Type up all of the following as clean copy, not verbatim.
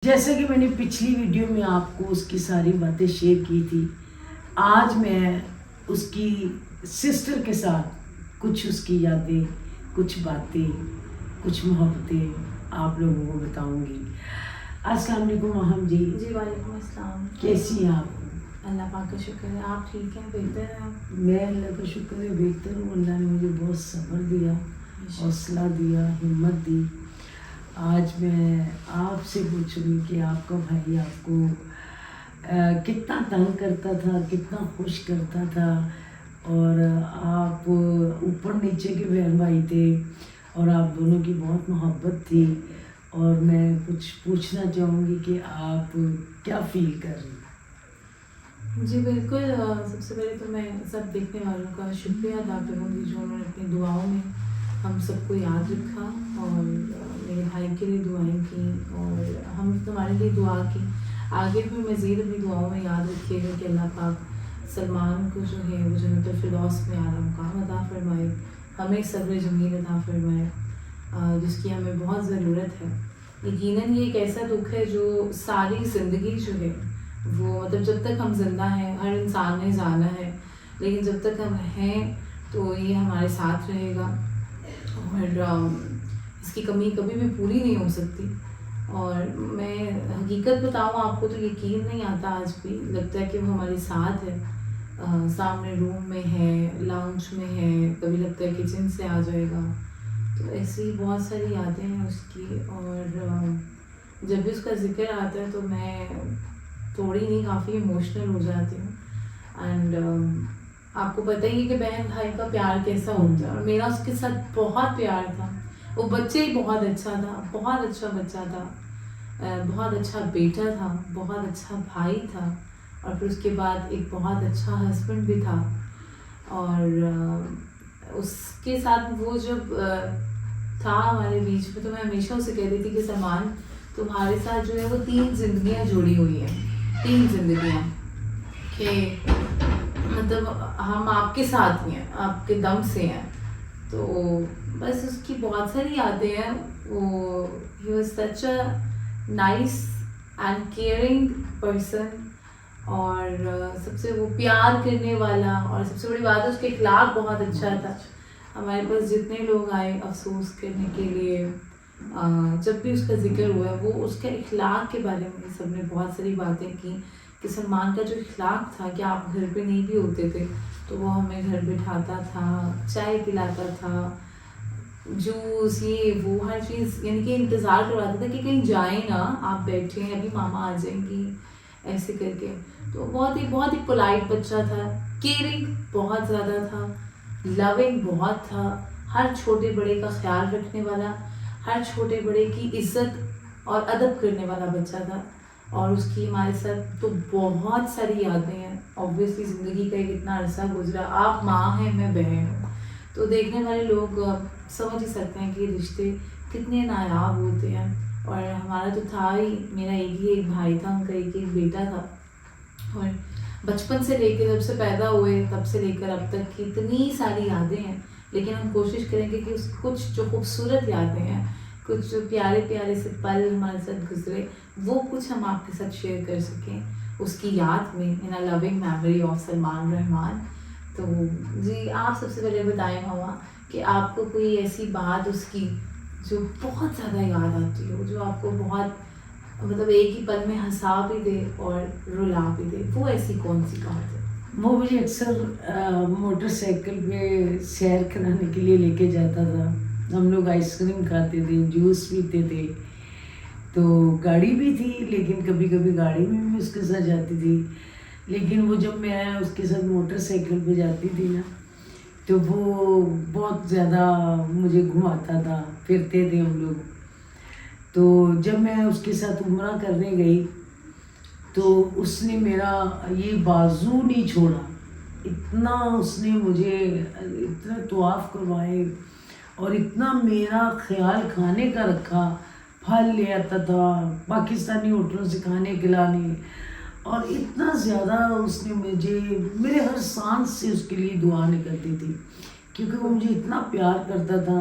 جیسا کہ میں نے پچھلی ویڈیو میں آپ کو اس کی ساری باتیں شیئر کی تھی، آج میں اس کی سسٹر کے ساتھ کچھ اس کی یادیں، کچھ باتیں، کچھ محبتیں آپ لوگوں کو بتاؤں گی۔ السلام علیکم محم جی۔ جی وعلیکم السلام۔ کیسی ہیں آپ؟ اللہ پاک کا شکر ہے، آپ ٹھیک ہیں؟ بہتر ہیں آپ؟ میں اللہ کا شکر ہے بہتر ہوں۔ اللہ نے مجھے بہت صبر دیا، حوصلہ دیا، ہمت دی۔ آج میں آپ سے پوچھوں گی کہ آپ کا بھائی آپ کو کتنا تنگ کرتا تھا، کتنا خوش کرتا تھا، اور آپ اوپر نیچے کے بہن بھائی تھے اور آپ دونوں کی بہت محبت تھی، اور میں کچھ پوچھنا چاہوں گی کہ آپ کیا فیل کر رہی ہیں؟ جی بالکل، سب سے پہلے تو میں سب دیکھنے والوں کا شکریہ ادا کروں گی جو انہوں نے اپنی دعاؤں میں ہم سب کو یاد رکھا اور میرے بھائی کے لیے دعائیں کی اور ہم تمہارے لیے دعا کی۔ آگے بھی مزید اپنی دعاؤں میں یاد رکھیے گا کہ اللہ پاک سلمان کو جو ہے وہ جنت الفردوس میں اعلیٰ مقام عطا فرمائے، ہمیں صبر جمیل عطا فرمائے جس کی ہمیں بہت ضرورت ہے۔ یقیناً یہ ایک ایسا دکھ ہے جو ساری زندگی جو ہے وہ جب تک ہم زندہ ہیں، ہر انسان نے جانا ہے، لیکن جب تک ہم ہیں تو یہ ہمارے ساتھ رہے گا اور اس کی کمی کبھی بھی پوری نہیں ہو سکتی۔ اور میں حقیقت بتاؤں آپ کو تو یقین نہیں آتا، آج بھی لگتا ہے کہ وہ ہمارے ساتھ ہے، سامنے روم میں ہے، لاؤنج میں ہے، کبھی لگتا ہے کچن سے آ جائے گا۔ تو ایسی بہت ساری یادیں ہیں اس کی، اور جب بھی اس کا ذکر آتا ہے تو میں تھوڑی نہیں کافی ایموشنل ہو جاتی ہوں۔ اینڈ آپ کو پتہ ہی ہے کہ بہن بھائی کا پیار کیسا ہوتا ہے، اور میرا اس کے ساتھ بہت پیار تھا۔ وہ بچے ہی بہت اچھا تھا، بہت اچھا بچہ تھا، بہت اچھا بیٹا تھا، بہت اچھا بھائی تھا، اور پھر اس کے بعد ایک بہت اچھا ہسبینڈ بھی تھا۔ اور اس کے ساتھ وہ جب تھا ہمارے بیچ میں تو میں ہمیشہ اسے کہتی تھی کہ سلمان تمہارے ساتھ جو ہے وہ 3 زندگیاں جڑی ہوئی ہیں، 3 زندگیاں، کہ مطلب ہم آپ کے ساتھ ہی ہیں، آپ کے دم سے ہیں۔ تو بس اس کی بہت ساری یادیں ہیں۔ وہ ہی was such a nice and caring person, اور سب سے وہ پیار کرنے والا، اور سب سے بڑی بات ہے اس کے اخلاق بہت اچھا تھا۔ ہمارے پاس جتنے لوگ آئے افسوس کرنے کے لیے، جب بھی اس کا ذکر ہوا ہے وہ اس کے اخلاق کے بارے میں سب نے بہت ساری باتیں کی کہ سلمان کا جو اخلاق تھا کہ آپ گھر پہ نہیں بھی ہوتے تھے تو وہ ہمیں گھر بٹھاتا تھا، چائے پلاتا تھا، جوس، یہ وہ ہر چیز، یعنی کہ انتظار کرواتا تھا کہ کہیں جائیں نا، آپ بیٹھیں، ابھی ماما آ جائیں گی، ایسے کر کے۔ تو بہت ہی پولائٹ بچہ تھا، کیئرنگ بہت زیادہ تھا، لونگ بہت تھا، ہر چھوٹے بڑے کا خیال رکھنے والا، ہر چھوٹے بڑے کی عزت اور ادب کرنے والا بچہ تھا۔ اور اس کی ہمارے ساتھ تو بہت ساری یادیں ہیں۔ اوبویسلی زندگی کا ایک اتنا عرصہ گزرا، آپ ماں ہیں، میں بہن ہوں، تو دیکھنے والے لوگ سمجھ ہی سکتے ہیں کہ یہ رشتے کتنے نایاب ہوتے ہیں۔ اور ہمارا تو تھا ہی، میرا ایک بھائی تھا، ان کا ایک بےٹا تھا، اور بچپن سے لے کے جب سے پیدا ہوئے تب سے لے کر اب تک کی اتنی ساری یادیں ہیں، لیکن ہم کوشش کریں گے کہ کچھ جو خوبصورت یادیں ہیں، کچھ جو پیارے پیارے سے پل ہمارے ساتھ گزرے، وہ کچھ ہم آپ کے ساتھ شیئر کر سکیں اس کی یاد میں، ان اے لونگ میموری آف سلمان رحمان۔ تو جی آپ سب سے پہلے بتائیں ماما کہ آپ کو کوئی ایسی بات اس کی جو بہت زیادہ یاد آتی ہو، جو آپ کو بہت ایک ہی پل میں ہنسا بھی دے اور رلا بھی دے، وہ ایسی کون سی بات ہے؟ وہ مجھے اکثر موٹر سائیکل پہ سیر کرانے کے لیے لے کے جاتا تھا۔ ہم لوگ آئس کریم کھاتے تھے، جوس پیتے تھے، تو گاڑی بھی تھی، لیکن کبھی کبھی گاڑی میں بھی اس کے ساتھ جاتی تھی۔ لیکن وہ جب میں اس کے ساتھ موٹر سائیکل پہ جاتی تھی نا تو وہ بہت زیادہ مجھے گھماتا تھا، پھرتے تھے ہم لوگ۔ تو جب میں اس کے ساتھ عمرہ کرنے گئی تو اس نے میرا یہ بازو نہیں چھوڑا، اتنا اس نے مجھے اتنا طواف کروائے اور اتنا میرا خیال کھانے کا رکھا، پھل لے آتا تھا پاکستانی ہوٹلوں سے کھانے کھلانے، اور اتنا زیادہ اس نے مجھے، میرے ہر سانس سے اس کے لیے دعا نکلتی تھی، کیونکہ وہ مجھے اتنا پیار کرتا تھا۔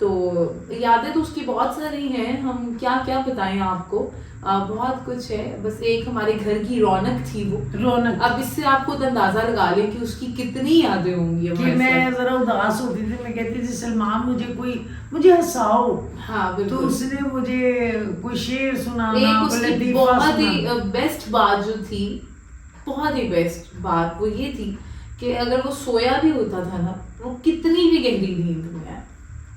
تو یادیں تو اس کی بہت ساری ہیں، ہم کیا کیا بتائیں آپ کو، بہت کچھ ہے. بس ایک ہمارے گھر کی رونق تھی وہ رونق. اب اس سے آپ خود اندازہ لگا لیں کہ اس کی کتنی یادیں ہوں گی. کہ میں ذرا اداس ہوتی تھی، میں کہتی تھی سلمان مجھے ہنساؤ. ہاں بالکل. تو اس نے مجھے کوئی شعر سنانا، ایک اس کی بہت ہی بیسٹ بات جو تھی، بہت ہی بیسٹ بات وہ یہ تھی کہ اگر وہ سویا بھی ہوتا تھا نا، وہ کتنی بھی گہری نیند میں ہے،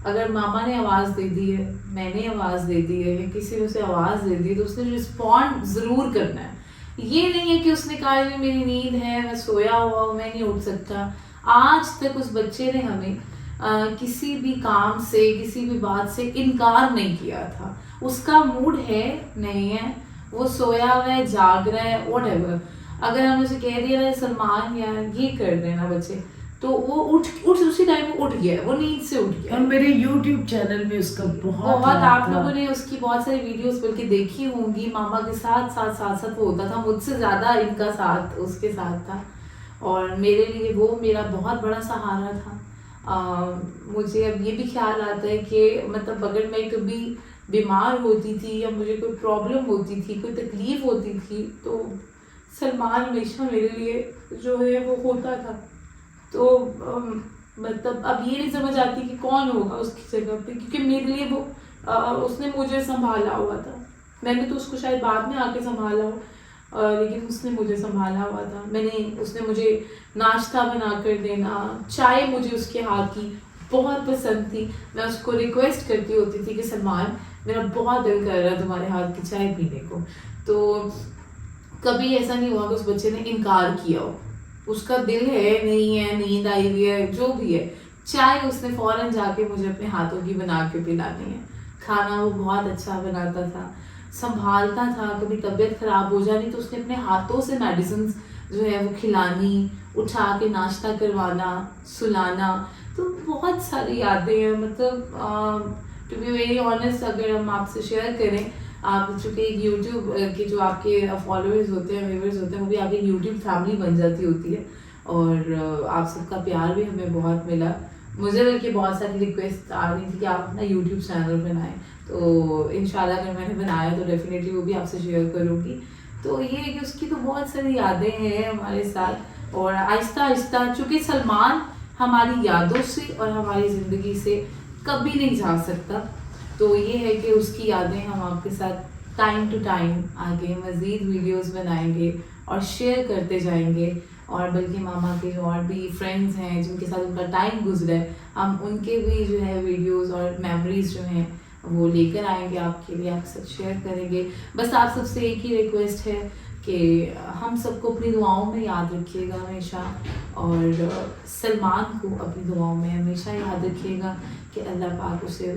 اگر ماما نے آواز دے دی ہے، میں نے آواز دے دی ہے، یا کسی نے اسے آواز دے دی ہے، تو اس نے رسپونڈ ضرور کرنا ہے. یہ نہیں ہے کہ اس نے کہا کہ میری نیند ہے، میں سویا ہوا ہوں، میں نہیں اٹھ سکتا. آج تک اس بچے نے ہمیں کسی بھی کام سے، کسی بھی بات سے انکار نہیں کیا تھا. اس کا موڈ ہے نہیں ہے، وہ سویا ہوا ہے، جاگ رہا ہے، واٹ ایور. اگر ہم اسے کہہ دیا ہے سلمان یار یہ کر دینا بچے، تو وہ اٹھ اسی ٹائم اٹھ گیا، وہ نیند سے اٹھ گیا. اور میرے یوٹیوب چینل میں اس کا بہت آپ لوگوں نے اس کی بہت ساری ویڈیوز بلکہ دیکھی ہوں گی. ماما کے ساتھ وہ ہوتا تھا، مجھ سے زیادہ ان کا ساتھ اس کے ساتھ تھا، اور میرے لیے وہ میرا بہت بڑا سہارا تھا. مجھے اب یہ بھی خیال آتا ہے کہ مطلب اگر میں کبھی بیمار ہوتی تھی یا مجھے کوئی پرابلم ہوتی تھی، کوئی تکلیف ہوتی تھی، تو سلمان ہمیشہ میرے لیے جو ہے وہ ہوتا تھا. تو مطلب اب یہ نہیں سمجھ آتی کہ کون ہوگا اس کی جگہ پہ، کیونکہ میرے لیے وہ اس نے مجھے سنبھالا ہوا تھا. میں نے تو اس کو شاید بعد میں آ کے سنبھالا ہو، لیکن اس نے مجھے سنبھالا ہوا تھا. اس نے مجھے ناشتہ بنا کر دینا، چائے مجھے اس کے ہاتھ کی بہت پسند تھی. میں اس کو ریکویسٹ کرتی ہوتی تھی کہ سلمان میرا بہت دل کر رہا ہے تمہارے ہاتھ کی چائے پینے کو. تو کبھی ایسا نہیں ہوا کہ اس بچے نے انکار کیا ہو. اس کا دل ہے، نہیں ہے، نیند آئی ہوئی ہے، جو بھی ہے، چائے اس نے فوراً جا کے مجھے اپنے ہاتھوں کی بنا کے پلانی ہے. کھانا وہ بہت اچھا بناتا تھا، سنبھالتا تھا. کبھی طبیعت خراب ہو جانی تو اس نے اپنے ہاتھوں سے میڈیسنز جو ہے وہ کھلانی، اٹھا کے ناشتہ کروانا، سلانا. تو بہت ساری یادیں ہیں. مطلب ٹو بی ویری آنیسٹ اگر ہم آپ سے شیئر کریں، آپ چونکہ ایک یوٹیوب کے جو آپ کے فالوورز ہوتے ہیں، ویورز ہوتے ہیں، وہ بھی آپ کی یوٹیوب فیملی بن جاتی ہوتی ہے. اور آپ سب کا پیار بھی ہمیں بہت ملا. مجھے بلکہ بہت ساری ریکویسٹ آ رہی تھی کہ آپ اپنا یوٹیوب چینل بنائیں. تو انشاءاللہ اگر میں نے بنایا تو ڈیفینیٹلی وہ بھی آپ سے شیئر کروں گی. تو یہ ہے کہ اس کی تو بہت ساری یادیں ہیں ہمارے ساتھ. اور آہستہ آہستہ چونکہ سلمان ہماری یادوں سے اور ہماری زندگی سے کبھی نہیں جا سکتا، تو یہ ہے کہ اس کی یادیں ہم آپ کے ساتھ ٹائم ٹو ٹائم آگے مزید ویڈیوز بنائیں گے اور شیئر کرتے جائیں گے. اور بلکہ ماما کے جو اور بھی فرینڈز ہیں جن کے ساتھ ان کا ٹائم گزرا ہے، ہم ان کے بھی جو ہے ویڈیوز اور میموریز جو ہیں وہ لے کر آئیں گے آپ کے لیے، آپ کے ساتھ شیئر کریں گے. بس آپ سب سے ایک ہی ریکویسٹ ہے کہ ہم سب کو اپنی دعاؤں میں یاد رکھیے گا ہمیشہ، اور سلمان کو اپنی دعاؤں میں ہمیشہ یاد رکھیے گا کہ اللہ پاک اسے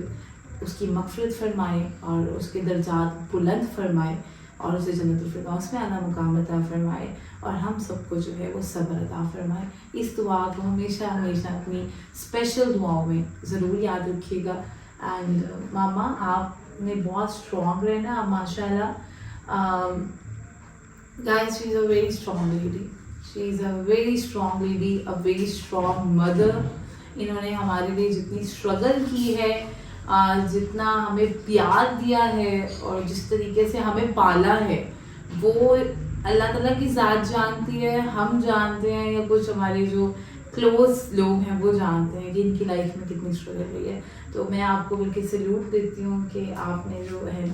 اس کی مغفرت فرمائے اور اس کے درجات بلند فرمائے اور اسے جنت الفردوس میں اعلیٰ مقام عطا فرمائے، اور ہم سب کو جو ہے وہ صبر عطا فرمائے. اس دعا کو ہمیشہ ہمیشہ اپنی اسپیشل دعاؤں میں ضرور یاد رکھیے گا. اینڈ ماما آپ نے بہت اسٹرانگ رہنا. آپ ماشاء اللہ guys, she is a very strong lady, she is a very strong lady, a very strong mother. انہوں نے ہمارے لیے جتنی اسٹرگل کی ہے، جتنا ہمیں پیار دیا ہے اور جس طریقے سے ہمیں پالا ہے، وہ اللہ تعالیٰ کی ذات جانتی ہے. ہم جانتے ہیں یا کچھ ہمارے جو کلوز لوگ ہیں وہ جانتے ہیں کہ ان کی لائف میں کتنی اسٹرگل رہی ہے. تو میں آپ کو بلکہ سیلوٹ دیتی ہوں کہ آپ نے جو ہے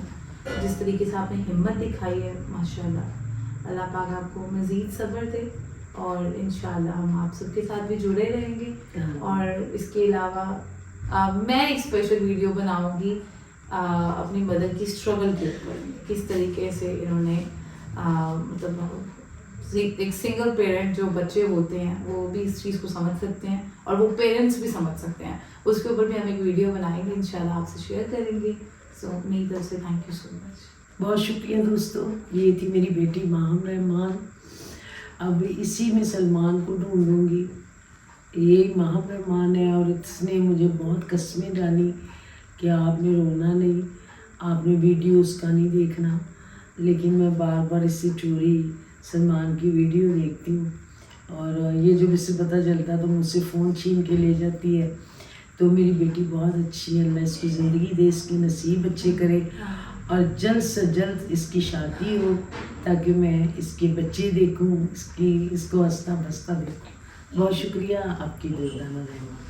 جس طریقے سے آپ نے ہمت دکھائی ہے، ماشاء اللہ، اللہ پاک آپ کو مزید صبر دے. اور انشاءاللہ ہم آپ سب کے ساتھ بھی جڑے رہیں گے. اور اس کے علاوہ میں ایک اسپیشل ویڈیو بناؤں گی اپنی مدر کی اسٹرگل کے اوپر، کس طریقے سے انہوں نے مطلب ایک سنگل پیرنٹ جو بچے ہوتے ہیں وہ بھی اس چیز کو سمجھ سکتے ہیں اور وہ پیرنٹس بھی سمجھ سکتے ہیں. اس کے اوپر بھی ہم ایک ویڈیو بنائیں گے، انشاءاللہ آپ سے شیئر کریں گے. سو میری طرف سے تھینک یو سو مچ. بہت شکریہ دوستوں. یہ تھی میری بیٹی ماہم رحمان. اب اسی میں سلمان کو ڈھونڈوں گی. یہ ماہم رحمان ہے اور اس نے مجھے بہت قسمیں ڈالی کہ آپ نے رونا نہیں، آپ نے ویڈیوز کا نہیں دیکھنا. لیکن میں بار بار اس سے چوری سلمان کی ویڈیو دیکھتی ہوں، اور یہ جب اس سے پتہ چلتا تو مجھ سے فون چھین کے لے جاتی ہے. تو میری بیٹی بہت اچھی ہے، اللہ اس کو زندگی دے، اس کے نصیب اچھے کرے اور جلد سے جلد اس کی شادی ہو تاکہ میں اس کے بچے دیکھوں، اس کو ہنستا بستا دیکھوں. بہت شکریہ آپ کی دلدانہ رہنمائی.